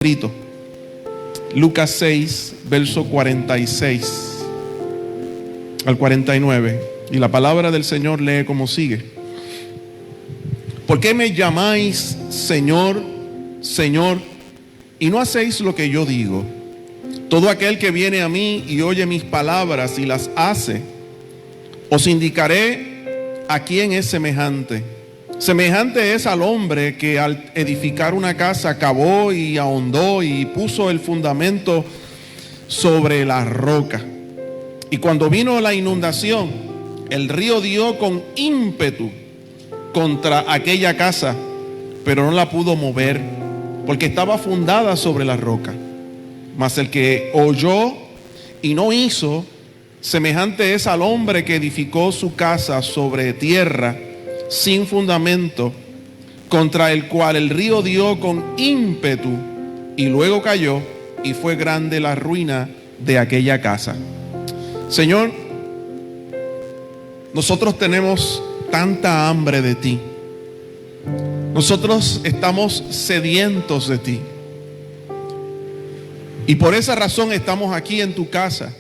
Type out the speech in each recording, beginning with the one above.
escrito. Lucas 6, verso 46 al 49. Y la palabra del Señor lee como sigue: ¿Por qué me llamáis Señor, Señor, y no hacéis lo que yo digo? Todo aquel que viene a mí y oye mis palabras y las hace, os indicaré a quién es semejante. Semejante es al hombre que al edificar una casa cavó y ahondó y puso el fundamento sobre la roca. Y cuando vino la inundación, el río dio con ímpetu contra aquella casa, pero no la pudo mover, porque estaba fundada sobre la roca. Mas el que oyó y no hizo, semejante es al hombre que edificó su casa sobre tierra sin fundamento, contra el cual el río dio con ímpetu y luego cayó, y fue grande la ruina de aquella casa. Señor, nosotros tenemos tanta hambre de ti. Nosotros estamos sedientos de ti. Y por esa razón estamos aquí en tu casa.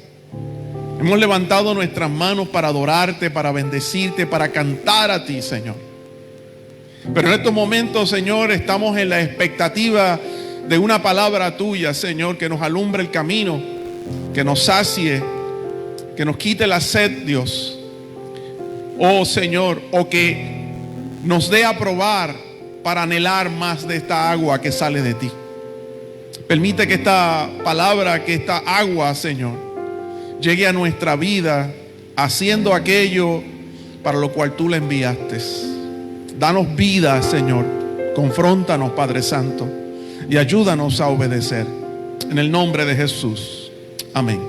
Hemos levantado nuestras manos para adorarte, para bendecirte, para cantar a ti, Señor. Pero en estos momentos, Señor, estamos en la expectativa de una palabra tuya, Señor, que nos alumbre el camino, que nos sacie, que nos quite la sed, Dios. Oh, Señor, o que nos dé a probar para anhelar más de esta agua que sale de ti. Permite que esta palabra, que esta agua, Señor, llegue a nuestra vida haciendo aquello para lo cual tú la enviaste. Danos vida, Señor. Confróntanos, Padre Santo, y ayúdanos a obedecer. En el nombre de Jesús. Amén.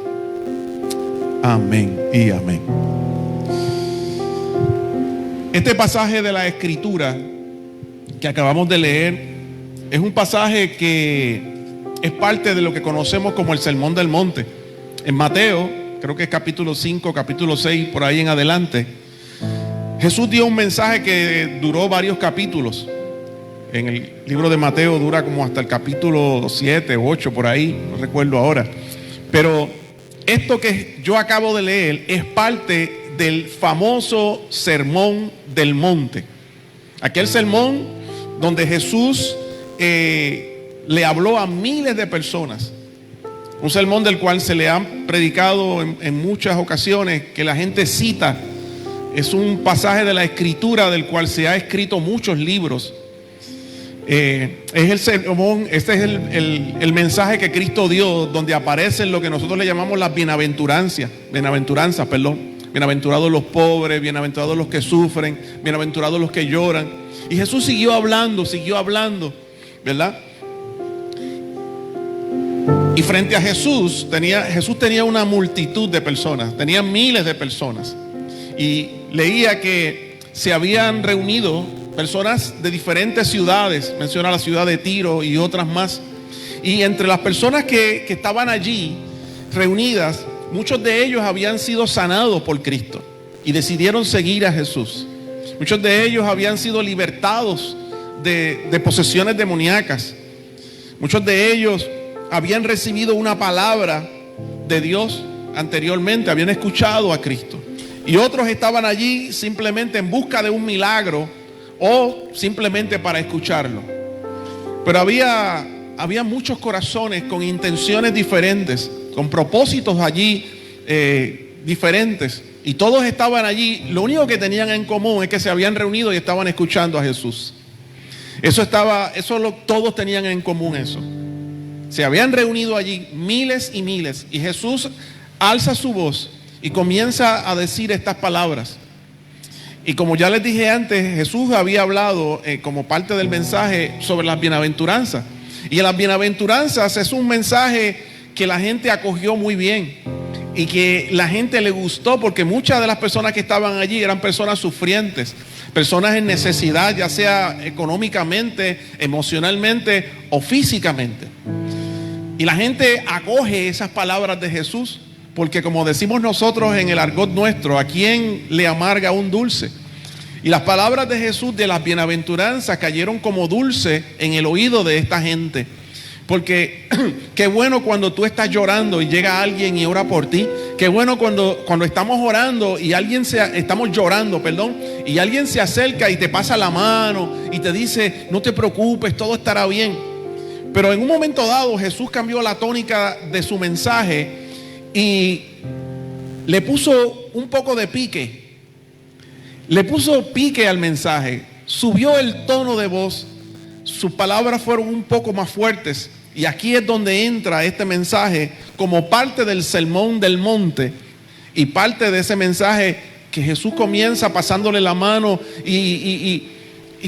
Amén y amén. Este pasaje de la Escritura que acabamos de leer es un pasaje que es parte de lo que conocemos como el Sermón del Monte. En Mateo, creo que es capítulo 5, capítulo 6, por ahí en adelante, Jesús dio un mensaje que duró varios capítulos. En el libro de Mateo dura como hasta el capítulo 7, 8, por ahí, no recuerdo ahora. Pero esto que yo acabo de leer es parte del famoso Sermón del Monte. Aquel sermón donde Jesús le habló a miles de personas. Un sermón del cual se le han predicado en muchas ocasiones, que la gente cita. Es un pasaje de la Escritura del cual se ha escrito muchos libros. Es el sermón, este es el mensaje que Cristo dio, donde aparecen lo que nosotros le llamamos las bienaventuranzas, Bienaventurados los pobres, bienaventurados los que sufren, bienaventurados los que lloran. Y Jesús siguió hablando, ¿verdad? Y frente a Jesús tenía una multitud de personas, tenía miles de personas. Y leía que se habían reunido personas de diferentes ciudades, menciona la ciudad de Tiro y otras más. Y entre las personas que estaban allí reunidas, muchos de ellos habían sido sanados por Cristo y decidieron seguir a Jesús. Muchos de ellos habían sido libertados de posesiones demoníacas. Muchos de ellos habían recibido una palabra de Dios anteriormente, habían escuchado a Cristo. Y otros estaban allí simplemente en busca de un milagro o simplemente para escucharlo. Pero había muchos corazones con intenciones diferentes, con propósitos allí diferentes. Y todos estaban allí. Lo único que tenían en común es que se habían reunido y estaban escuchando a Jesús. Todos tenían en común eso. Se habían reunido allí miles y miles, y Jesús alza su voz y comienza a decir estas palabras. Y como ya les dije antes, Jesús había hablado como parte del mensaje sobre las bienaventuranzas. Y en las bienaventuranzas es un mensaje que la gente acogió muy bien y que la gente le gustó, porque muchas de las personas que estaban allí eran personas sufrientes, personas en necesidad, ya sea económicamente, emocionalmente o físicamente. Y la gente acoge esas palabras de Jesús, porque como decimos nosotros en el argot nuestro, ¿a quién le amarga un dulce? Y las palabras de Jesús de las bienaventuranzas cayeron como dulce en el oído de esta gente, Porque qué bueno cuando tú estás llorando y llega alguien y ora por ti. Qué bueno cuando estamos orando y estamos llorando, perdón, y alguien se acerca y te pasa la mano y te dice, no te preocupes, todo estará bien. Pero en un momento dado Jesús cambió la tónica de su mensaje y le puso un poco de pique. Le puso pique al mensaje. Subió el tono de voz. Sus palabras fueron un poco más fuertes. Y aquí es donde entra este mensaje como parte del sermón del monte y parte de ese mensaje que Jesús comienza pasándole la mano y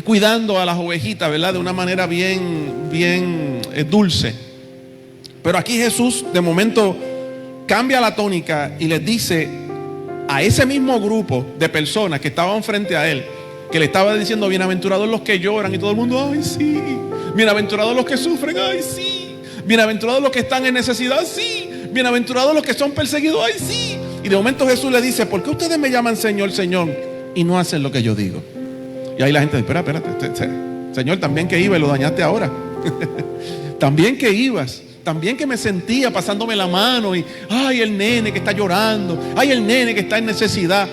cuidando a las ovejitas, ¿verdad? De una manera bien dulce. Pero aquí Jesús de momento cambia la tónica y les dice a ese mismo grupo de personas que estaban frente a él, que le estaba diciendo, bienaventurados los que lloran, y todo el mundo, ay sí, bienaventurados los que sufren, ay sí, bienaventurados los que están en necesidad, sí, bienaventurados los que son perseguidos, ay sí. Y de momento Jesús le dice, ¿por qué ustedes me llaman Señor, Señor y no hacen lo que yo digo? Y ahí la gente dice, espérate, Señor, también que iba y lo dañaste ahora. También que ibas, también que me sentía pasándome la mano y, ay, el nene que está llorando, ay, el nene que está en necesidad.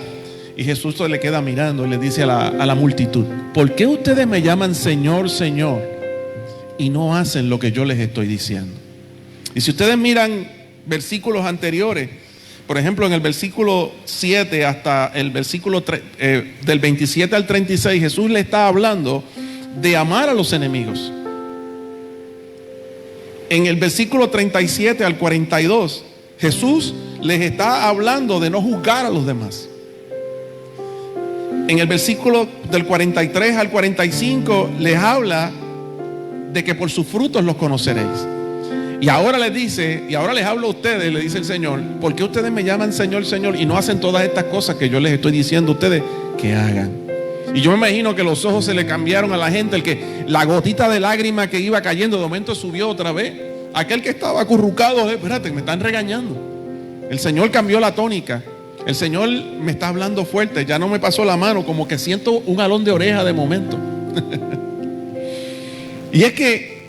Y Jesús se le queda mirando y le dice a la multitud, ¿por qué ustedes me llaman Señor, Señor y no hacen lo que yo les estoy diciendo? Y si ustedes miran versículos anteriores, por ejemplo en el versículo 7 hasta el versículo del 27 al 36, Jesús le está hablando de amar a los enemigos. En el versículo 37 al 42, Jesús les está hablando de no juzgar a los demás. En el versículo del 43 al 45 les habla de que por sus frutos los conoceréis. Y ahora les dice, y ahora les hablo a ustedes, le dice el Señor, ¿por qué ustedes me llaman Señor, Señor y no hacen todas estas cosas que yo les estoy diciendo a ustedes que hagan? Y yo me imagino que los ojos se le cambiaron a la gente, la gotita de lágrima que iba cayendo de momento subió otra vez. Aquel que estaba acurrucado, espérate, me están regañando. El Señor cambió la tónica. El Señor me está hablando fuerte, ya no me pasó la mano, como que siento un jalón de oreja de momento. Y es que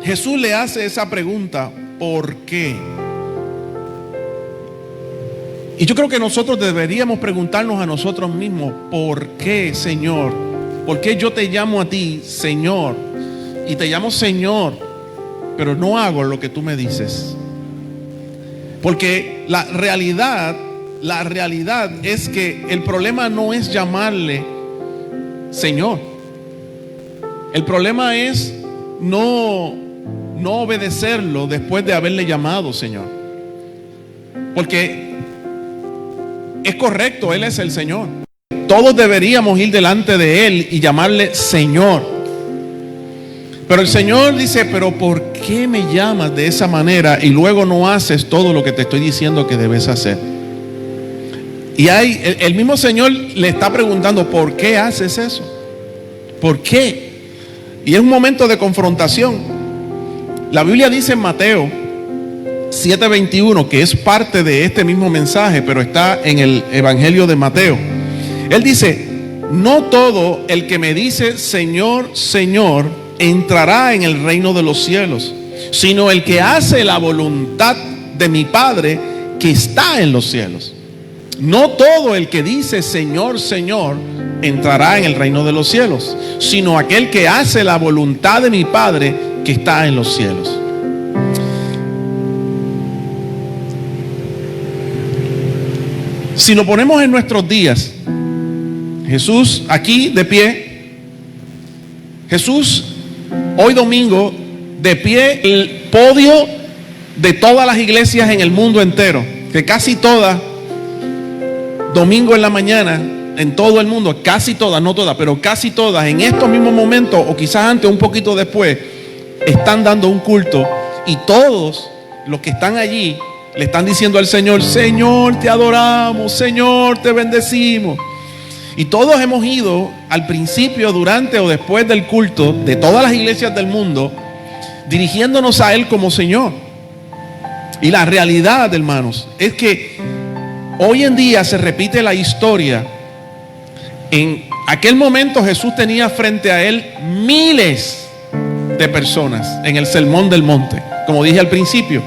Jesús le hace esa pregunta, ¿por qué? Y yo creo que nosotros deberíamos preguntarnos a nosotros mismos, ¿por qué, Señor? ¿Por qué yo te llamo a ti, Señor? Y te llamo Señor, pero no hago lo que tú me dices. Porque la realidad es que el problema no es llamarle Señor. El problema es no obedecerlo después de haberle llamado Señor. Porque es correcto, Él es el Señor. Todos deberíamos ir delante de Él y llamarle Señor. Pero el Señor dice, pero ¿por qué me llamas de esa manera y luego no haces todo lo que te estoy diciendo que debes hacer? Y el mismo Señor le está preguntando, ¿por qué haces eso? ¿Por qué? Y es un momento de confrontación. La Biblia dice en Mateo 7:21, que es parte de este mismo mensaje, pero está en el Evangelio de Mateo. Él dice, no todo el que me dice Señor, Señor, entrará en el reino de los cielos, sino el que hace la voluntad de mi Padre que está en los cielos. No todo el que dice Señor, Señor entrará en el reino de los cielos, sino aquel que hace la voluntad de mi Padre que está en los cielos. Si lo ponemos en nuestros días, Jesús aquí de pie, Jesús hoy domingo de pie, el podio de todas las iglesias en el mundo entero, que casi todas, domingo en la mañana, en todo el mundo, casi todas, no todas, pero casi todas, en estos mismos momentos, o quizás antes, un poquito después, están dando un culto, y todos los que están allí le están diciendo al Señor, Señor, te adoramos, Señor, te bendecimos. Y todos hemos ido al principio, durante o después del culto de todas las iglesias del mundo, dirigiéndonos a Él como Señor. Y la realidad, hermanos, es que hoy en día se repite la historia. En aquel momento Jesús tenía frente a Él miles de personas en el Sermón del Monte, como dije al principio.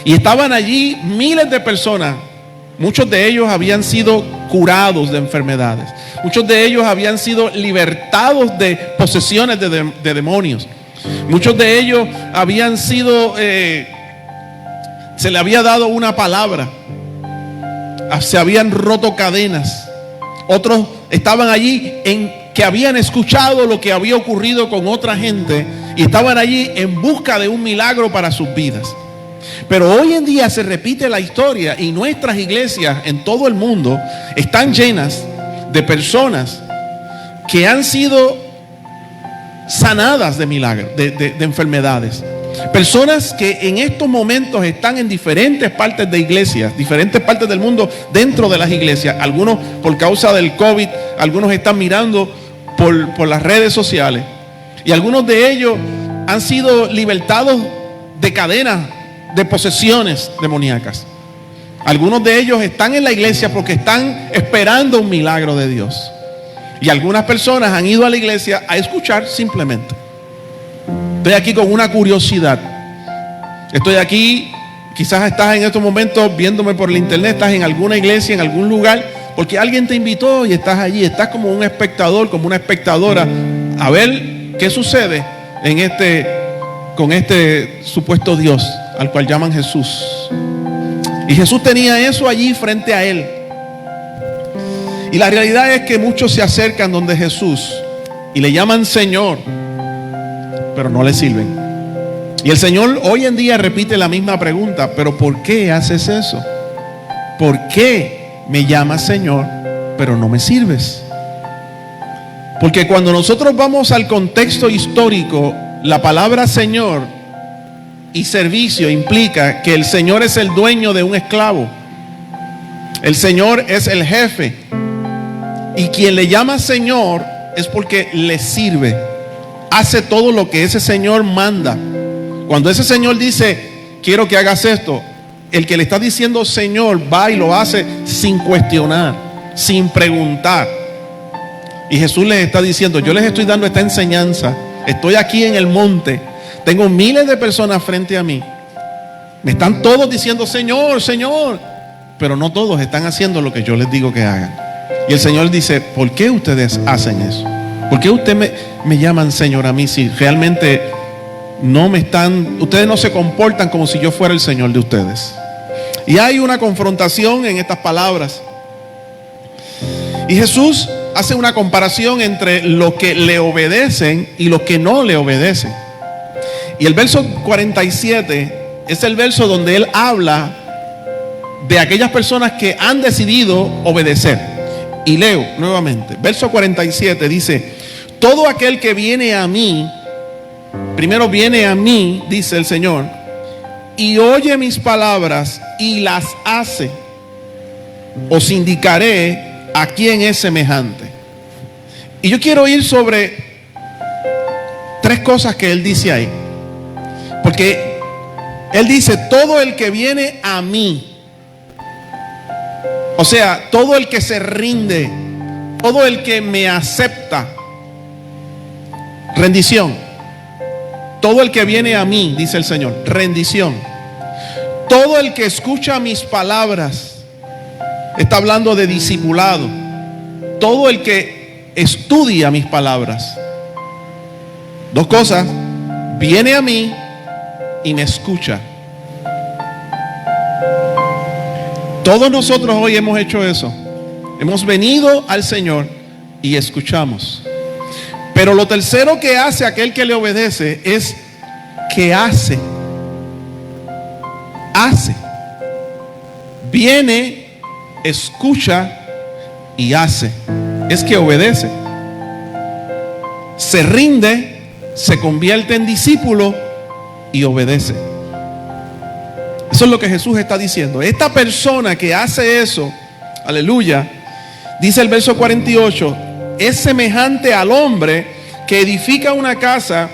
Y estaban allí miles de personas. Muchos de ellos habían sido curados de enfermedades. Muchos de ellos habían sido libertados de posesiones de demonios. Muchos de ellos habían sido, se le había dado una palabra. Se habían roto cadenas. Otros estaban allí que habían escuchado lo que había ocurrido con otra gente y estaban allí en busca de un milagro para sus vidas. Pero hoy en día se repite la historia y nuestras iglesias en todo el mundo están llenas de personas que han sido sanadas de milagros, de enfermedades. Personas que en estos momentos están en diferentes partes de iglesias, diferentes partes del mundo dentro de las iglesias. Algunos por causa del COVID, algunos están mirando por las redes sociales. Y algunos de ellos han sido libertados de cadenas, de posesiones demoníacas. Algunos de ellos están en la iglesia porque están esperando un milagro de Dios. Y algunas personas han ido a la iglesia a escuchar simplemente. Estoy aquí con una curiosidad. Estoy aquí, quizás estás en estos momentos viéndome por el internet, estás en alguna iglesia, en algún lugar, porque alguien te invitó y estás allí. Estás como un espectador, como una espectadora, a ver qué sucede con este supuesto Dios al cual llaman Jesús. Y Jesús tenía eso allí frente a él. Y la realidad es que muchos se acercan donde Jesús y le llaman Señor, pero no le sirven. Y el Señor hoy en día repite la misma pregunta: ¿pero por qué haces eso? ¿Por qué me llamas Señor, pero no me sirves? Porque cuando nosotros vamos al contexto histórico, la palabra Señor y servicio implica que el Señor es el dueño de un esclavo. El Señor es el jefe. Y quien le llama Señor es porque le sirve. Hace todo lo que ese Señor manda. Cuando ese Señor dice, quiero que hagas esto, el que le está diciendo Señor va y lo hace sin cuestionar, sin preguntar. Y Jesús les está diciendo, yo les estoy dando esta enseñanza. Estoy aquí en el monte. Tengo miles de personas frente a mí. Me están todos diciendo Señor, Señor. Pero no todos están haciendo lo que yo les digo que hagan. Y el Señor dice, ¿por qué ustedes hacen eso? ¿Por qué ustedes me llaman Señor a mí si realmente ustedes no se comportan como si yo fuera el Señor de ustedes? Y hay una confrontación en estas palabras. Y Jesús hace una comparación entre los que le obedecen y los que no le obedecen. Y el verso 47 es el verso donde Él habla de aquellas personas que han decidido obedecer. Y leo nuevamente, verso 47 dice, todo aquel que viene a mí, primero viene a mí, dice el Señor, y oye mis palabras y las hace, os indicaré a quién es semejante. Y yo quiero ir sobre tres cosas que Él dice ahí. Porque Él dice, todo el que viene a mí, o sea, todo el que se rinde, todo el que me acepta, rendición. Todo el que viene a mí, dice el Señor, rendición. Todo el que escucha mis palabras, está hablando de discipulado. Todo el que estudia mis palabras. Dos cosas, viene a mí y me escucha. Todos nosotros hoy hemos hecho eso. Hemos venido al Señor y escuchamos. Pero lo tercero que hace aquel que le obedece es que hace. Hace. Viene, escucha y hace. Es que obedece. Se rinde, se convierte en discípulo y obedece. Eso es lo que Jesús está diciendo. Esta persona que hace eso, aleluya, dice el verso 48, es semejante al hombre que edifica una casa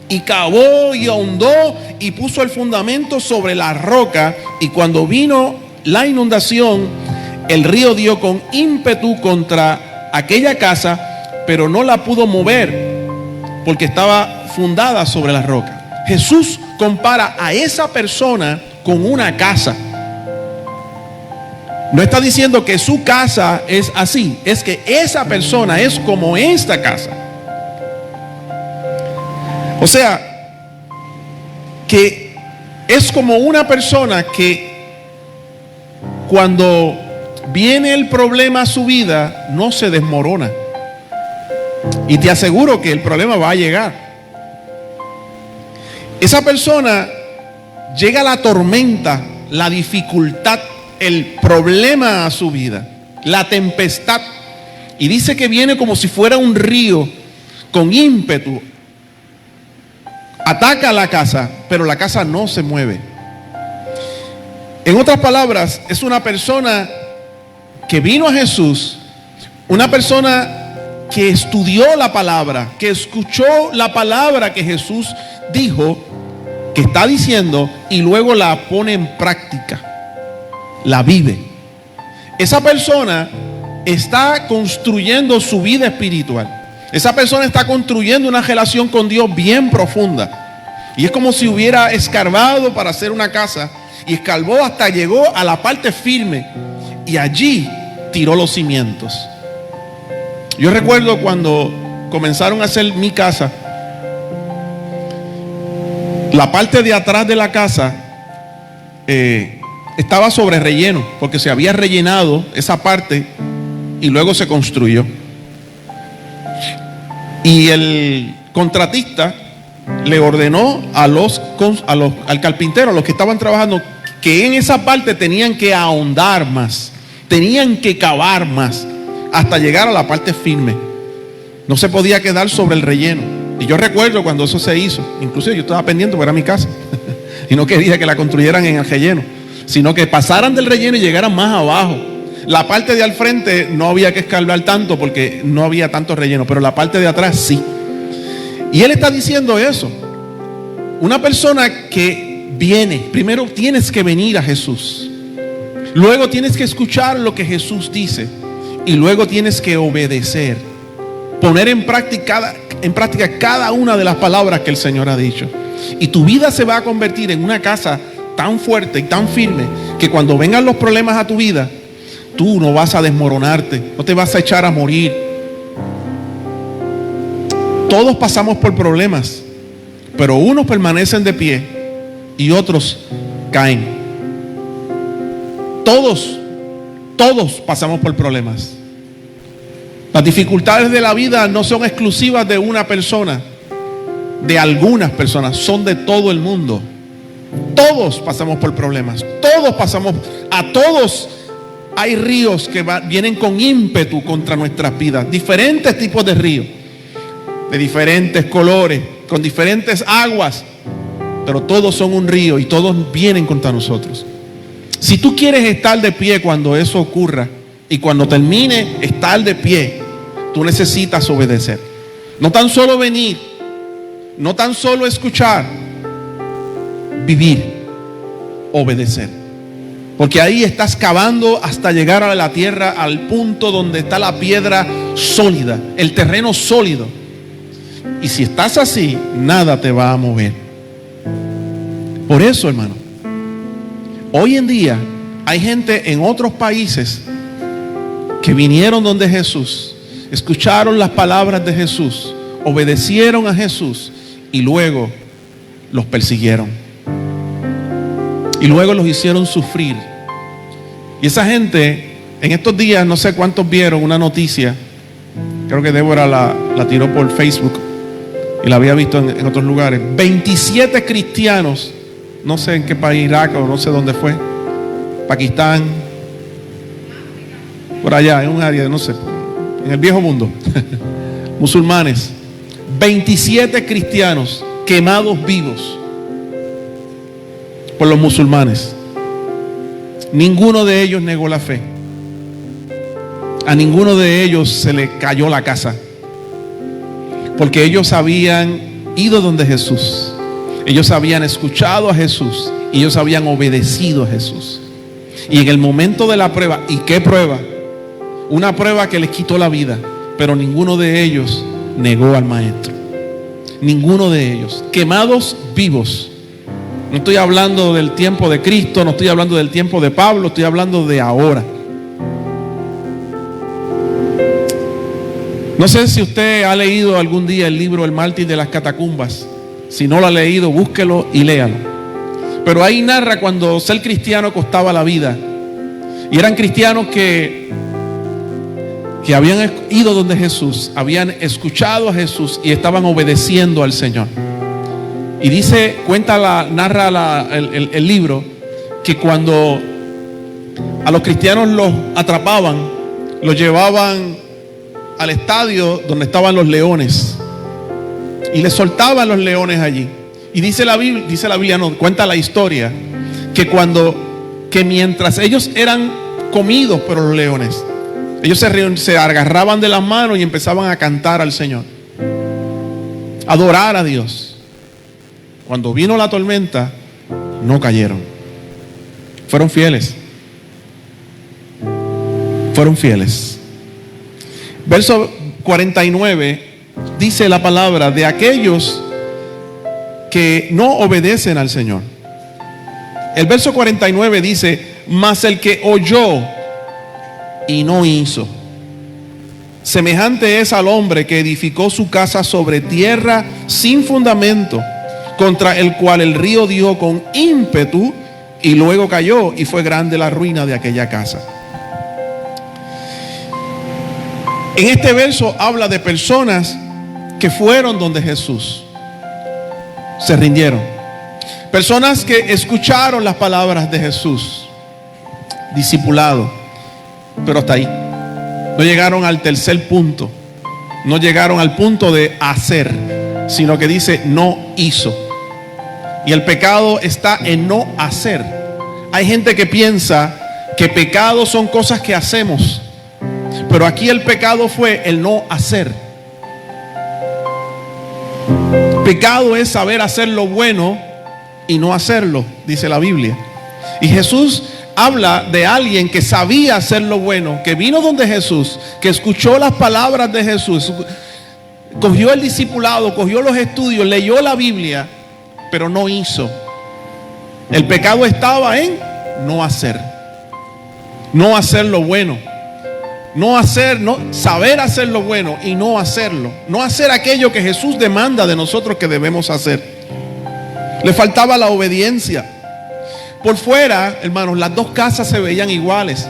y cavó y ahondó y puso el fundamento sobre la roca, y cuando vino la inundación, el río dio con ímpetu contra aquella casa, pero no la pudo mover porque estaba fundada sobre la roca. Jesús compara a esa persona con una casa. No está diciendo que su casa es así, es que esa persona es como esta casa. O sea, que es como una persona que cuando viene el problema a su vida no se desmorona. Y te aseguro que el problema va a llegar. Esa persona llega la tormenta, la dificultad, el problema a su vida, la tempestad, y dice que viene como si fuera un río con ímpetu, ataca a la casa, pero la casa no se mueve. En otras palabras, es una persona que vino a Jesús, una persona que estudió la palabra, que escuchó la palabra que Jesús dijo, que está diciendo, y luego la pone en práctica, la vive. Esa persona está construyendo su vida espiritual. Esa persona está construyendo una relación con Dios bien profunda. Y es como si hubiera escarbado para hacer una casa, y escarbó hasta llegó a la parte firme, y allí tiró los cimientos. Yo recuerdo cuando comenzaron a hacer mi casa, la parte de atrás de la casa estaba sobre relleno, porque se había rellenado esa parte y luego se construyó. Y el contratista le ordenó al carpintero, a los que estaban trabajando, que en esa parte tenían que ahondar más, tenían que cavar más, hasta llegar a la parte firme. No se podía quedar sobre el relleno. Y yo recuerdo cuando eso se hizo, inclusive yo estaba pendiente porque era mi casa y no quería que la construyeran en el relleno, sino que pasaran del relleno y llegaran más abajo. La parte de al frente no había que escarbar tanto porque no había tanto relleno, pero la parte de atrás sí. Y él está diciendo eso. Una persona que viene, primero tienes que venir a Jesús, luego tienes que escuchar lo que Jesús dice, y luego tienes que obedecer, poner en práctica cada una de las palabras que el Señor ha dicho. Y tu vida se va a convertir en una casa tan fuerte y tan firme que cuando vengan los problemas a tu vida, tú no vas a desmoronarte, no te vas a echar a morir. Todos pasamos por problemas, pero unos permanecen de pie y otros caen. Todos pasamos por problemas. Las dificultades de la vida no son exclusivas de una persona, de algunas personas, son de todo el mundo. Todos pasamos por problemas, a todos hay ríos que vienen con ímpetu contra nuestras vidas, diferentes tipos de ríos, de diferentes colores, con diferentes aguas, pero todos son un río y todos vienen contra nosotros. Si tú quieres estar de pie cuando eso ocurra y cuando termine estar de pie, tú necesitas obedecer. No tan solo venir, no tan solo escuchar, vivir, obedecer. Porque ahí estás cavando hasta llegar a la tierra, al punto donde está la piedra sólida, el terreno sólido. Y si estás así, nada te va a mover. Por eso, hermano, hoy en día hay gente en otros países que vinieron donde Jesús, escucharon las palabras de Jesús, obedecieron a Jesús y luego los persiguieron. Y luego los hicieron sufrir. Y esa gente, en estos días, no sé cuántos vieron una noticia, creo que Débora la tiró por Facebook y la había visto en otros lugares. 27 cristianos, no sé en qué país, Irak o no sé dónde fue, Pakistán, por allá, en un área, no sé, en el viejo mundo, musulmanes, 27 cristianos quemados vivos por los musulmanes. Ninguno de ellos negó la fe. A ninguno de ellos se le cayó la casa, porque ellos habían ido donde Jesús, ellos habían escuchado a Jesús y ellos habían obedecido a Jesús. Y en el momento de la prueba, ¿y qué prueba? Una prueba que les quitó la vida, pero ninguno de ellos negó al maestro. Ninguno de ellos. Quemados vivos. No estoy hablando del tiempo de Cristo, no estoy hablando del tiempo de Pablo, estoy hablando de ahora. No sé si usted ha leído algún día el libro El mártir de las catacumbas. Si no lo ha leído, búsquelo y léalo. Pero ahí narra cuando ser cristiano costaba la vida. Y eran cristianos que habían ido donde Jesús, habían escuchado a Jesús y estaban obedeciendo al Señor. Y dice, narra el libro, que cuando a los cristianos los atrapaban, los llevaban al estadio donde estaban los leones y les soltaban los leones allí. Y dice la Biblia, no, cuenta la historia, que mientras ellos eran comidos por los leones, ellos se agarraban de las manos y empezaban a cantar al Señor, a adorar a Dios. Cuando vino la tormenta, no cayeron. Fueron fieles. Fueron fieles. Verso 49 dice la palabra de aquellos que no obedecen al Señor. El verso 49 dice: mas el que oyó y no hizo, semejante es al hombre que edificó su casa sobre tierra sin fundamento, contra el cual el río dio con ímpetu y luego cayó, y fue grande la ruina de aquella casa. En este verso habla de personas que fueron donde Jesús, se rindieron. Personas que escucharon las palabras de Jesús, discipulado, pero hasta ahí. No llegaron al tercer punto. No llegaron al punto de hacer, sino que dice no hizo. Y el pecado está en no hacer. Hay gente que piensa que pecado son cosas que hacemos, pero aquí el pecado fue el no hacer. Pecado es saber hacer lo bueno y no hacerlo, dice la Biblia. Y Jesús habla de alguien que sabía hacer lo bueno, que vino donde Jesús, que escuchó las palabras de Jesús, cogió el discipulado, cogió los estudios, leyó la Biblia, pero no hizo. El pecado estaba en no hacer. No hacer lo bueno. Saber hacer lo bueno y no hacerlo. No hacer aquello que Jesús demanda de nosotros que debemos hacer. Le faltaba la obediencia. Por fuera, hermanos, las dos casas se veían iguales.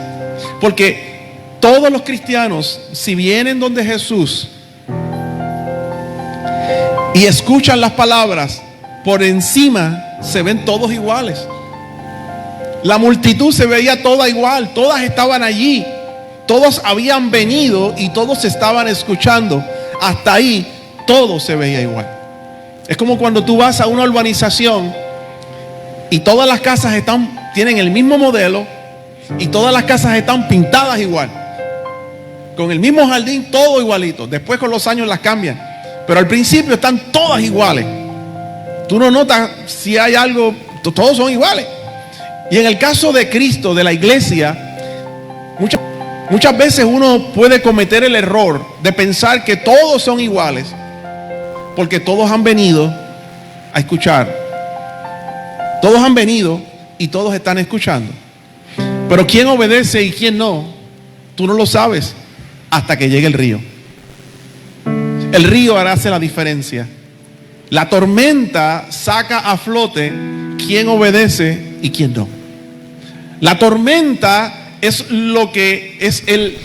Porque todos los cristianos, si vienen donde Jesús y escuchan las palabras, por encima se ven todos iguales. La multitud se veía toda igual, todas estaban allí, todos habían venido y todos estaban escuchando. Hasta ahí todo se veía igual. Es como cuando tú vas a una urbanización y todas las casas tienen el mismo modelo y todas las casas están pintadas igual, con el mismo jardín, todo igualito. Después con los años las cambian, pero al principio están todas iguales. Tú no notas si hay algo, todos son iguales. Y en el caso de Cristo, de la iglesia, muchas veces uno puede cometer el error de pensar que todos son iguales, porque todos han venido a escuchar. Todos han venido y todos están escuchando. Pero quién obedece y quién no, tú no lo sabes hasta que llegue el río. El río hace la diferencia. La tormenta saca a flote quién obedece y quién no. La tormenta es lo que es el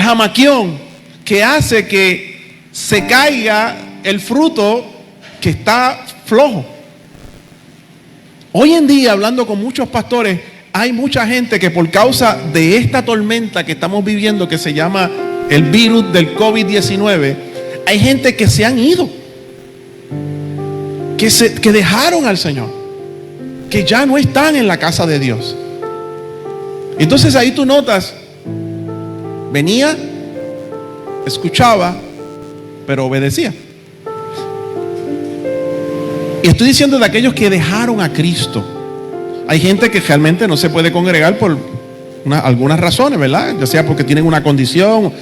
jamaquión que hace que se caiga el fruto que está flojo. Hoy en día, hablando con muchos pastores, hay mucha gente que por causa de esta tormenta que estamos viviendo, que se llama el virus del COVID-19, hay gente que se han ido, que dejaron al Señor, que ya no están en la casa de Dios. Entonces ahí tú notas, venía, escuchaba, pero obedecía. Y estoy diciendo de aquellos que dejaron a Cristo. Hay gente que realmente no se puede congregar por algunas razones, ¿verdad? Ya sea porque tienen una condición.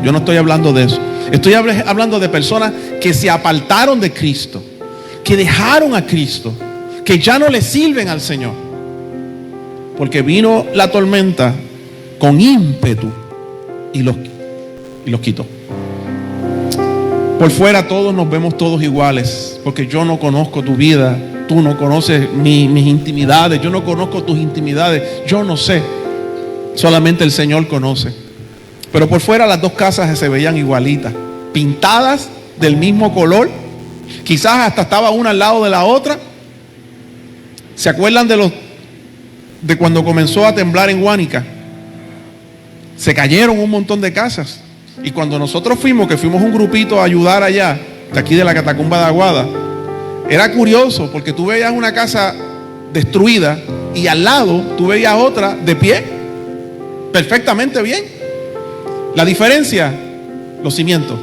Yo no estoy hablando de eso. Estoy hablando de personas que se apartaron de Cristo, que dejaron a Cristo, que ya no le sirven al Señor, porque vino la tormenta con ímpetu y los quitó. Por fuera todos nos vemos todos iguales, porque yo no conozco tu vida, tú no conoces mis intimidades, yo no conozco tus intimidades, yo no sé, solamente el Señor conoce. Pero por fuera las dos casas se veían igualitas, pintadas del mismo color, quizás hasta estaba una al lado de la otra. ¿Se acuerdan de cuando comenzó a temblar en Guánica? Se cayeron un montón de casas. Y cuando nosotros fuimos un grupito a ayudar allá, de aquí de la Catacumba de Aguada, era curioso porque tú veías una casa destruida y al lado tú veías otra de pie, perfectamente bien. La diferencia, los cimientos.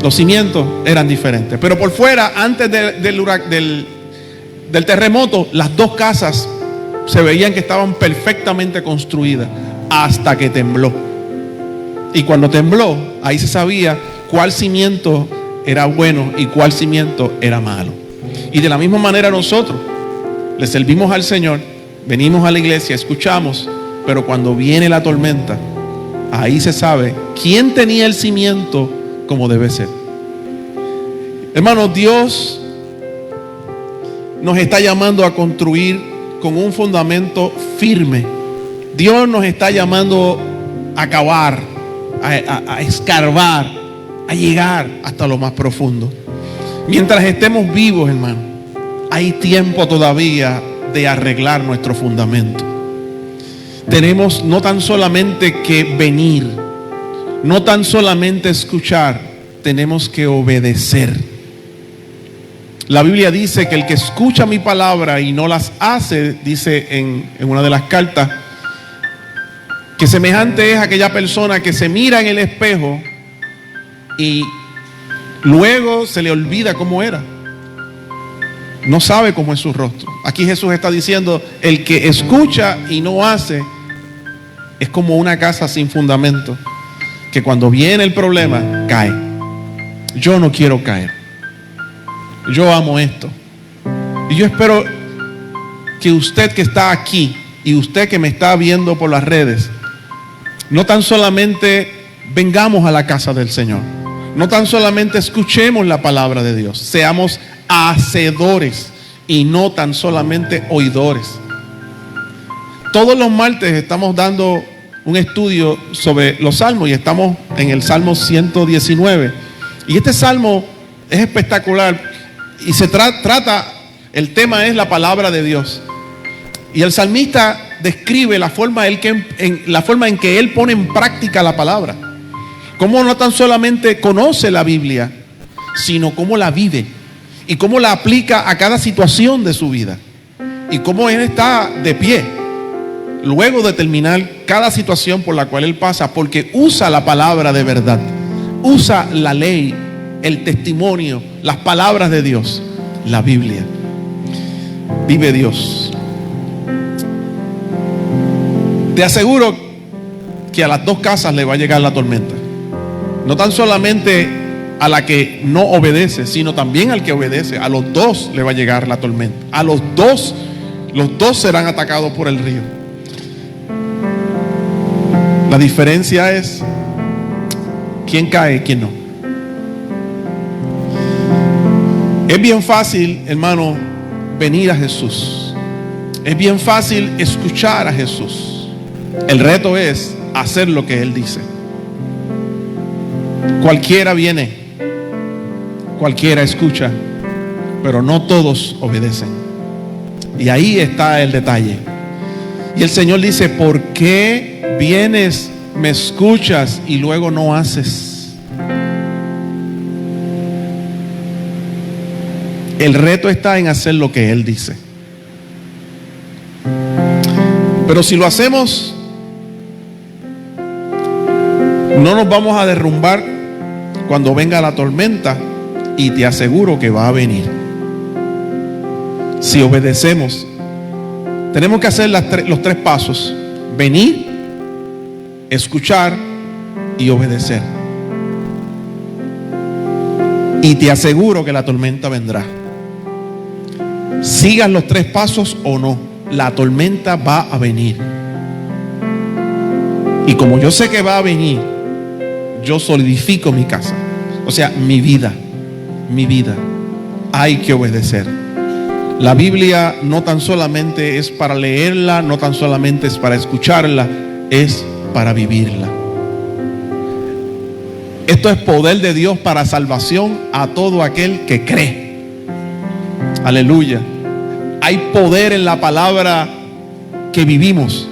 Los cimientos eran diferentes. Pero por fuera, antes del terremoto, las dos casas se veían que estaban perfectamente construidas hasta que tembló. Y cuando tembló, ahí se sabía cuál cimiento era bueno y cuál cimiento era malo. Y de la misma manera nosotros le servimos al Señor, venimos a la iglesia, escuchamos, pero cuando viene la tormenta, ahí se sabe quién tenía el cimiento como debe ser. Hermanos, Dios nos está llamando a construir con un fundamento firme. Dios nos está llamando a cavar, a escarbar, a llegar hasta lo más profundo. Mientras estemos vivos, hermano, hay tiempo todavía de arreglar nuestro fundamento. Tenemos no tan solamente que venir, no tan solamente escuchar, tenemos que obedecer. La Biblia dice que el que escucha mi palabra y no las hace, dice en una de las cartas, que semejante es aquella persona que se mira en el espejo y luego se le olvida cómo era. No sabe cómo es su rostro. Aquí Jesús está diciendo, el que escucha y no hace es como una casa sin fundamento, que cuando viene el problema, cae. Yo no quiero caer. Yo amo esto. Y yo espero que usted que está aquí y usted que me está viendo por las redes, no tan solamente vengamos a la casa del Señor, no tan solamente escuchemos la palabra de Dios, seamos hacedores y no tan solamente oidores. Todos los martes estamos dando un estudio sobre los salmos y estamos en el Salmo 119. Y este salmo es espectacular y se trata, el tema es la palabra de Dios. Y el salmista describe la forma en que él pone en práctica la palabra. Cómo no tan solamente conoce la Biblia, sino cómo la vive y cómo la aplica a cada situación de su vida. Y cómo él está de pie luego de terminar cada situación por la cual él pasa, porque usa la palabra de verdad, usa la ley, el testimonio, las palabras de Dios, la Biblia. Vive Dios. Te aseguro que a las dos casas le va a llegar la tormenta. No tan solamente a la que no obedece, sino también al que obedece. A los dos le va a llegar la tormenta. A los dos serán atacados por el río. La diferencia es quién cae, quién no. Es bien fácil, hermano, venir a Jesús. Es bien fácil escuchar a Jesús. El reto es hacer lo que Él dice. Cualquiera viene, cualquiera escucha, pero no todos obedecen. Y ahí está el detalle. Y el Señor dice, ¿por qué vienes, me escuchas y luego no haces? El reto está en hacer lo que Él dice. Pero si lo hacemos, no nos vamos a derrumbar cuando venga la tormenta, y te aseguro que va a venir. Si obedecemos, tenemos que hacer los tres pasos: venir, escuchar y obedecer. Y te aseguro que la tormenta vendrá. Sigas los 3 pasos o no, la tormenta va a venir. Y como yo sé que va a venir, yo solidifico mi casa. O sea, mi vida. Hay que obedecer. La Biblia no tan solamente es para leerla, no tan solamente es para escucharla, es para vivirla. Esto es poder de Dios para salvación a todo aquel que cree. Aleluya. Hay poder en la palabra que vivimos,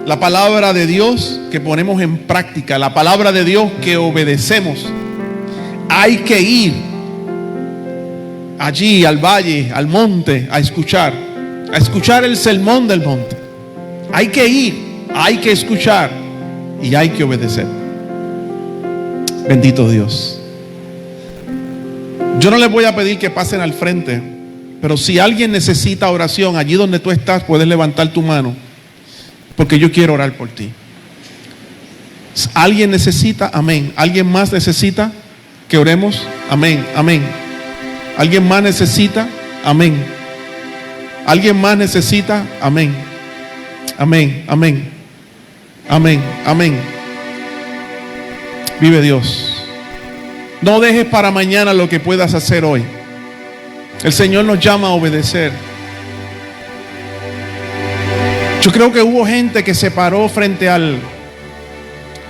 la palabra de Dios que ponemos en práctica, la palabra de Dios que obedecemos. Hay que ir allí al valle, al monte, a escuchar el sermón del monte. Hay que ir, hay que escuchar y hay que obedecer. Bendito Dios. Yo no les voy a pedir que pasen al frente, pero si alguien necesita oración, allí donde tú estás puedes levantar tu mano, porque yo quiero orar por ti. ¿Alguien necesita? Amén. ¿Alguien más necesita que oremos? Amén, amén. ¿Alguien más necesita? Amén. ¿Alguien más necesita? Amén. Amén, amén. Amén, amén. Vive Dios. No dejes para mañana lo que puedas hacer hoy. El Señor nos llama a obedecer. Yo creo que hubo gente que se paró frente a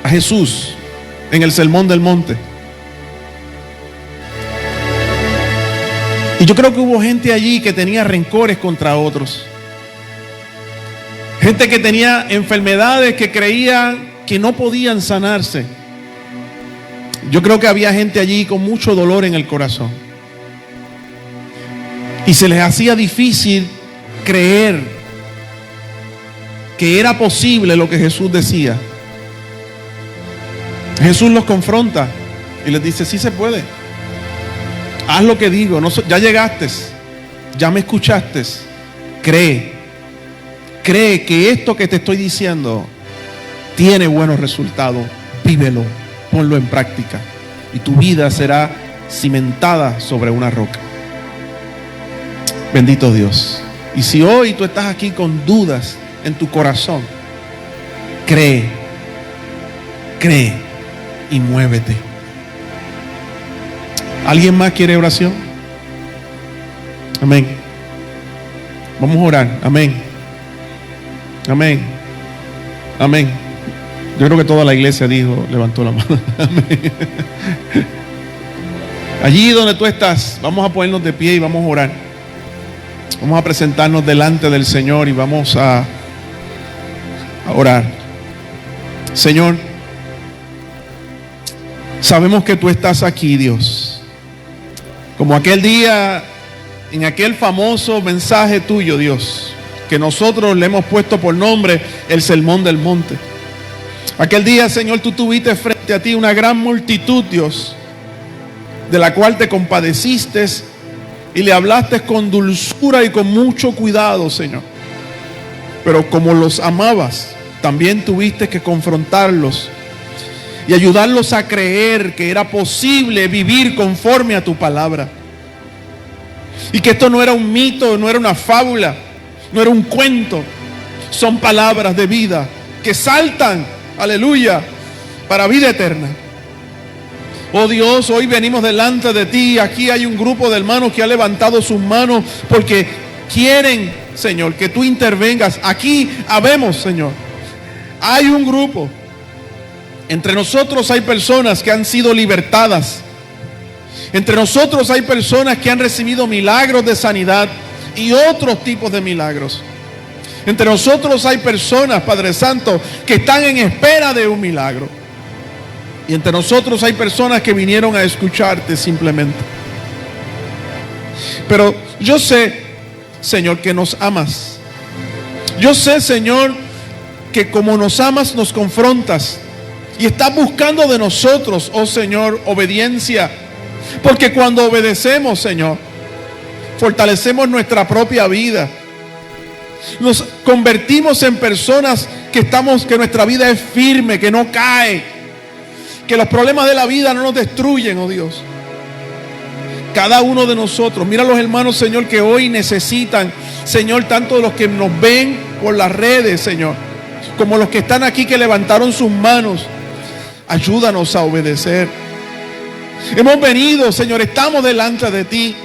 Jesús en el Sermón del Monte. Y yo creo que hubo gente allí que tenía rencores contra otros. Gente que tenía enfermedades que creían que no podían sanarse. Yo creo que había gente allí con mucho dolor en el corazón. Y se les hacía difícil creer que era posible lo que Jesús decía. Jesús los confronta y les dice: sí se puede. Haz lo que digo. Ya llegaste, ya me escuchaste. Cree que esto que te estoy diciendo tiene buenos resultados. Vívelo, ponlo en práctica y tu vida será cimentada sobre una roca. Bendito Dios. Y si hoy tú estás aquí con dudas en tu corazón, cree y muévete. ¿Alguien más quiere oración? Amén. Vamos a orar. Amén. Amén. Amén. Yo creo que toda la iglesia levantó la mano. Amén. Allí donde tú estás, vamos a ponernos de pie y vamos a orar. Vamos a presentarnos delante del Señor y vamos a orar. Señor, sabemos que tú estás aquí, Dios. Como aquel día, en aquel famoso mensaje tuyo, Dios, que nosotros le hemos puesto por nombre el Sermón del Monte. Aquel día, Señor, tú tuviste frente a ti una gran multitud, Dios, de la cual te compadeciste y le hablaste con dulzura y con mucho cuidado, Señor. Pero como los amabas, también tuviste que confrontarlos y ayudarlos a creer que era posible vivir conforme a tu palabra. Y que esto no era un mito, no era una fábula, no era un cuento. Son palabras de vida que saltan, aleluya, para vida eterna. Oh Dios, hoy venimos delante de ti. Aquí hay un grupo de hermanos que ha levantado sus manos porque quieren, Señor, que tú intervengas. Aquí habemos, Señor. Hay un grupo. Entre nosotros hay personas que han sido libertadas. Entre nosotros hay personas que han recibido milagros de sanidad y otros tipos de milagros. Entre nosotros hay personas, Padre Santo, que están en espera de un milagro. Y entre nosotros hay personas que vinieron a escucharte simplemente. Pero yo sé, Señor, que nos amas. Yo sé, Señor, que como nos amas, nos confrontas. Y estás buscando de nosotros, oh Señor, obediencia. Porque cuando obedecemos, Señor, fortalecemos nuestra propia vida. Nos convertimos en personas que nuestra vida es firme, que no cae. Que los problemas de la vida no nos destruyen, oh Dios. cada uno de nosotros. Mira los hermanos, Señor, que hoy necesitan, Señor, tanto los que nos ven por las redes, Señor, como los que están aquí que levantaron sus manos. Ayúdanos a obedecer. Hemos venido, Señor, estamos delante de ti.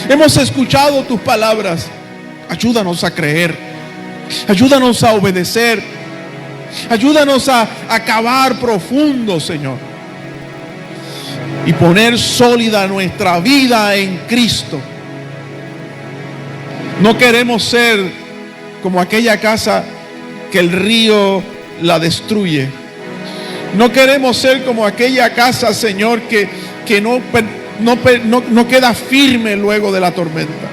Hemos escuchado tus palabras. Ayúdanos a creer. Ayúdanos a obedecer. Ayúdanos a cavar profundo, Señor, y poner sólida nuestra vida en Cristo. No queremos ser como aquella casa que el río la destruye. No queremos ser como aquella casa, Señor, que no queda firme luego de la tormenta.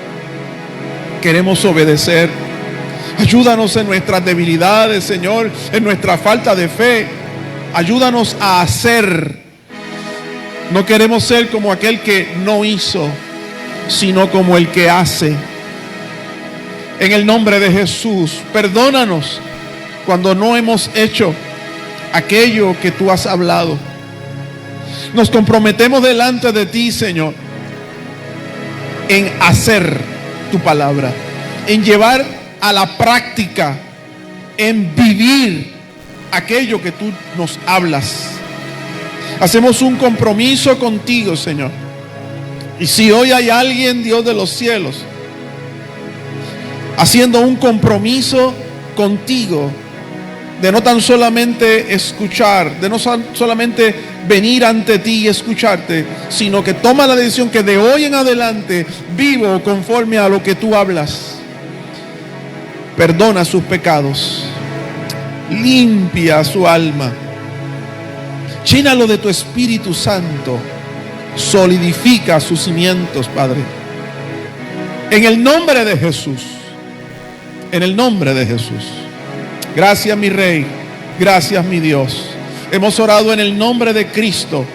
Queremos obedecer. Ayúdanos en nuestras debilidades, Señor, en nuestra falta de fe. Ayúdanos a hacer. No queremos ser como aquel que no hizo, sino como el que hace. En el nombre de Jesús, perdónanos cuando no hemos hecho aquello que tú has hablado. Nos comprometemos delante de ti, Señor, en hacer tu palabra, en llevar a la práctica, en vivir aquello que tú nos hablas. Hacemos un compromiso contigo, Señor. Y si hoy hay alguien, Dios de los cielos, haciendo un compromiso contigo, de no tan solamente escuchar, de no solamente venir ante ti y escucharte, sino que toma la decisión que de hoy en adelante vivo conforme a lo que tú hablas. Perdona sus pecados, limpia su alma, llénalo de tu Espíritu Santo, solidifica sus cimientos, Padre. En el nombre de Jesús, en el nombre de Jesús. Gracias, mi Rey, gracias, mi Dios. Hemos orado en el nombre de Cristo,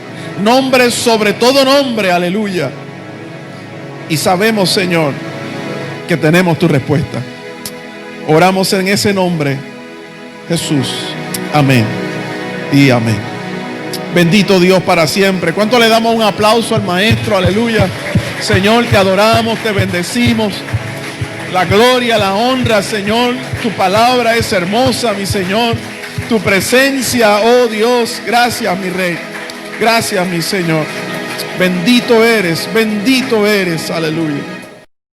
nombre sobre todo nombre, aleluya. Y sabemos, Señor, que tenemos tu respuesta. Oramos en ese nombre, Jesús. Amén y amén. Bendito Dios para siempre. ¿Cuánto le damos un aplauso al Maestro? Aleluya. Señor, te adoramos, te bendecimos. La gloria, la honra, Señor. Tu palabra es hermosa, mi Señor. Tu presencia, oh Dios. Gracias, mi Rey. Gracias, mi Señor. Bendito eres, aleluya.